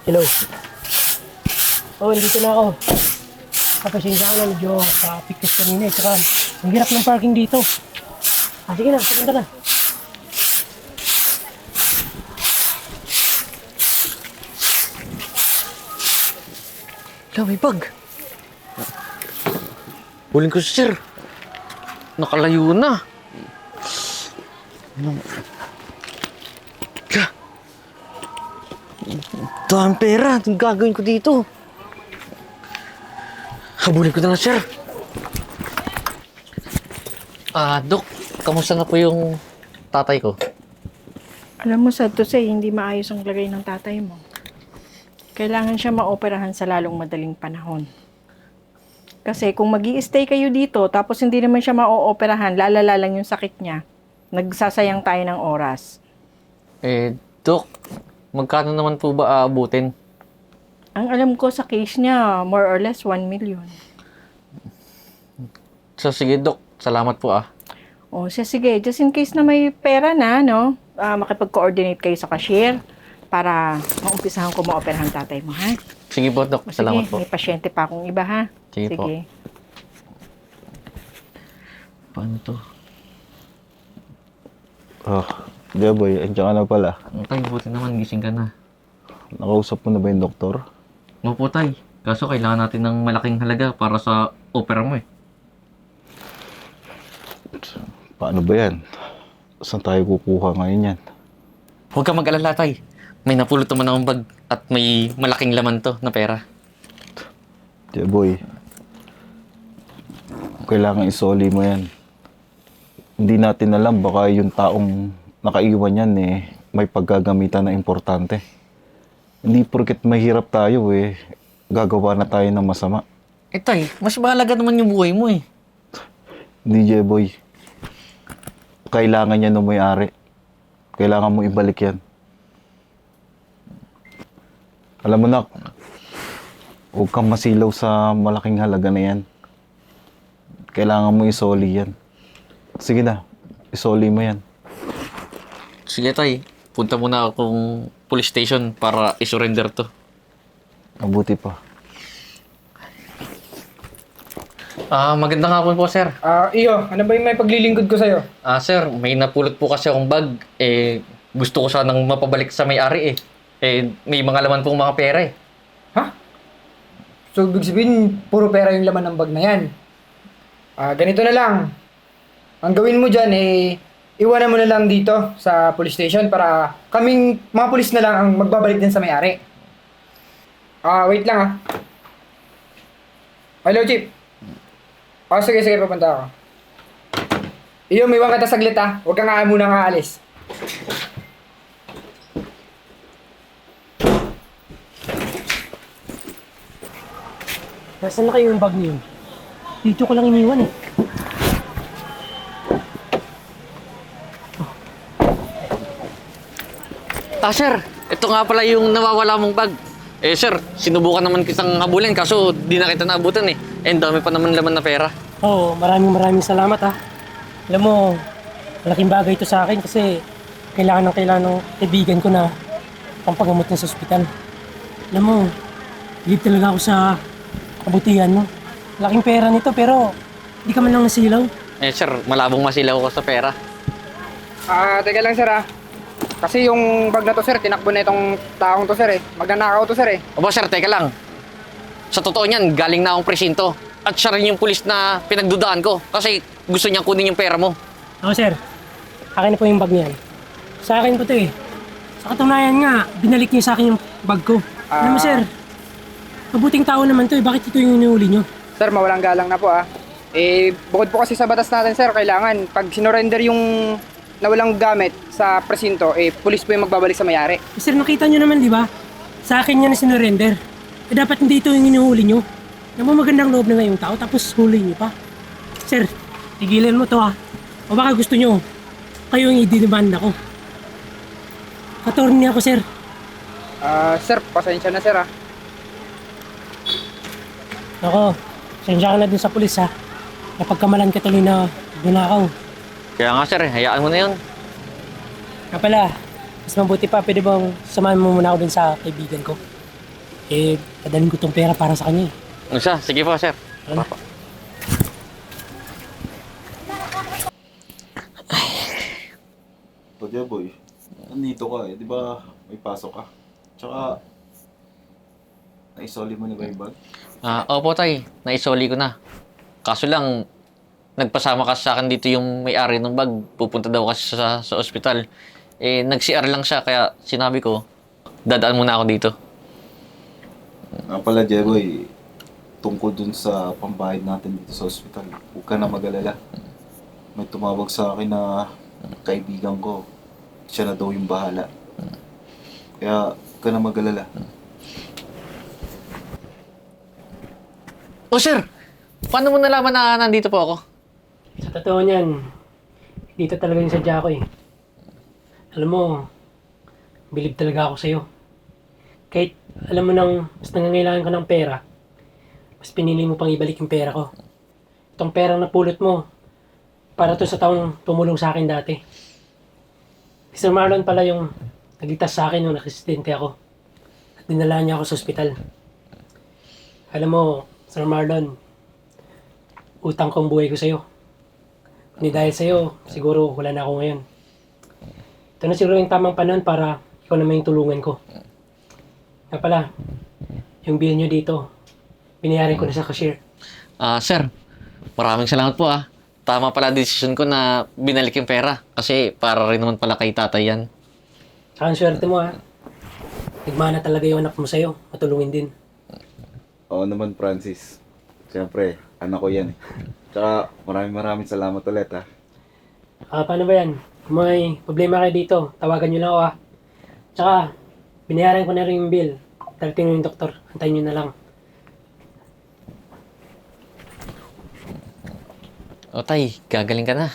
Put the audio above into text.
Hello. Oh, nandito na ako. Kapasensya ka na, medyo traffic kasi kanina eh. Tsaka, ang hirap ng parking dito. Sige na, pupunta na. May bag. Huling ko si sir. Nakalayo na. Dami pera. Anong gagawin ko dito? Habulin ko na lang, sir. Dok, kamusta na po yung tatay ko? Alam mo, sad to say, hindi maayos ang lagay ng tatay mo. Kailangan siya maoperahan sa lalong madaling panahon. Kasi kung mag-i-stay kayo dito, tapos hindi naman siya ma-operahan, lalala lang yung sakit niya, nagsasayang tayo ng oras. Dok, magkano naman po ba aabutin? Ang alam ko sa case niya, more or less 1 million. So, sige, Dok. Salamat po O siya, sige, just in case na may pera na, no? Makipag-coordinate kayo sa cashier para maumpisahan ko maoperahan tatay mo, ha? Sige po, Dok. O, Salamat sige, po. may pasyente pa akong iba, ha? Sige po. Paano to? Jeboy, andiyan ka na pala. Tay, buti naman. Gising ka na. Nakausap mo na ba yung doktor? Opo, Tay. Kaso kailangan natin ng malaking halaga para sa opera mo eh. Paano ba yan? Saan tayo kukuha ngayon yan? Huwag ka mag-alala, Tay. May napulot naman akong bag at may malaking laman to na pera. Jeboy, kailangan isoli mo yan. Hindi natin alam, baka yung taong nakaiwan yan may paggagamitan na importante. Hindi porket mahirap tayo gagawa na tayo ng masama. Tay, mas mahalaga naman yung buhay mo eh. Hindi, Jeboy. Kailangan yan ng may-ari. Kailangan mo ibalik yan. Alam mo na, huwag kang masilaw sa malaking halaga na yan. Kailangan mo isoli yan. Sige na, isoli mo yan. Sige, Tay. Punta muna akong police station para isurrender to. Mabuti pa. Magandang hapon po, sir. Iyo, ano ba yung may paglilingkod ko sa'yo? Sir, may napulot po kasi akong bag. Gusto ko sanang mapabalik sa may-ari eh. May mga laman pong mga pera eh. Ha? So, ibig sabihin, puro pera yung laman ng bag na yan. Ganito na lang. Ang gawin mo dyan, iwanan mo na lang dito sa police station para kaming mga police na lang ang magbabalik din sa may-ari. Wait lang Hello, Chief. Sige, papunta ako. Iyo, may iwan kita saglit Huwag ka nga muna aalis. Nasaan na kayo yung bag niyo? Dito ko lang iniwan eh. Sir, ito nga pala yung nawawala mong bag. Sir, sinubukan naman kitang habulin kaso di na kita naabutan eh. Ang dami pa naman laman na pera. Oo, maraming salamat ha. Alam mo, malaking bagay ito sa akin kasi kailangan ng kaibigan ko na pampagamot niya sa ospital. Alam mo, bilib talaga ako sa kabutihan mo. Laking pera nito pero hindi ka man lang nasilaw. Sir, malabong masilaw ko sa pera. Teka lang, sir Kasi yung bag na to, sir, tinakbo na itong taong to, sir Magnanakaw to, sir Opo, sir, teka lang. Sa totoo niyan, galing na akong presinto. At siya rin yung pulis na pinagdudaan ko kasi gusto niyang kunin yung pera mo. Oo sir, akin na po yung bag niyan. Sa akin po ito eh. Sa katunayan nga, binalik niyo sa akin yung bag ko. Alam mo sir, mabuting tao naman to bakit ito yung inuuli niyo? Sir, mawalang galang na po bukod po kasi sa batas natin, sir, kailangan pag sinorender yung nawalang gamit sa presinto, pulis po yung magbabalik sa mayari. Sir, nakita niyo naman di ba? Sa akin niya na sinurrender. Dapat hindi ito yung inuuli niyo. Alam mo magandang loob na yung tao tapos huli niyo pa. Sir, tigilan mo to O baka gusto niyo, kayo yung i-demand ako. Attorney ako sir. Sir, pasensya na, sir Ako, sensya ka na dun sa pulis Napagkamalan ka tuloy na bunakaw. Kaya nga, sir, hayaan mo na yun. Nga pala, mas mabuti pa, pwede bang samahan mo muna ako dun sa kaibigan ko? Eh, padalhin ko tong pera para sa kanya eh. Ano siya? Sige po, sir. Ano? O, Jeboy, nandito ka eh. Di ba may pasok ka? Tsaka, naisoli mo na ba yung bag? Opo, tay. Naisoli ko na. Kaso lang, nagpasama kasi sa akin dito yung may-ari ng bag. Pupunta daw kasi sa ospital. Eh, nag-CR lang siya, kaya sinabi ko, dadaan muna ako dito. Nga pala, Jeboy, tungkol dun sa pambayad natin dito sa ospital, huwag ka na mag-alala. May tumawag sa akin na kaibigan ko. Siya na daw yung bahala. Kaya, huwag ka na mag-alala. Oh, sir! Paano mo nalaman na nandito po ako? Sa totoo niyan, dito talaga yung sadya ko eh. Alam mo, bilib talaga ako sa'yo. Kahit alam mo nang mas nangangailangan ko ng pera, mas pinili mo pang ibalik yung pera ko. Itong perang napulot mo, para to sa taong tumulong sa akin dati. Mr. Marlon pala yung nagligtas sa akin nung nakresidente ako. At dinala niya ako sa ospital. Alam mo, Sir Marlon, utang ko ang buhay ko sa'yo. Kundi dahil sa'yo, siguro wala na ako ngayon. Ito na siguro yung tamang panahon para ikaw naman yung tulungan ko. Nga pala, yung bill nyo dito, binayaran ko na sa cashier. Sir, maraming salamat po Tama pala decision ko na binalik yung pera. Kasi para rin naman pala kay tatay yan. Saka ang swerte mo Nagmana talaga yung anak mo sa'yo. Matulungin din. Oo naman, Francis. Siyempre, anak ko yan eh. Tsaka, maraming salamat ulit ha. Paano ba yan? Kung may problema kayo dito, tawagan nyo lang ako Tsaka, binayaran ko na rin yung bill. Darating yung doktor. Antayin nyo na lang. O tay, gagaling ka na.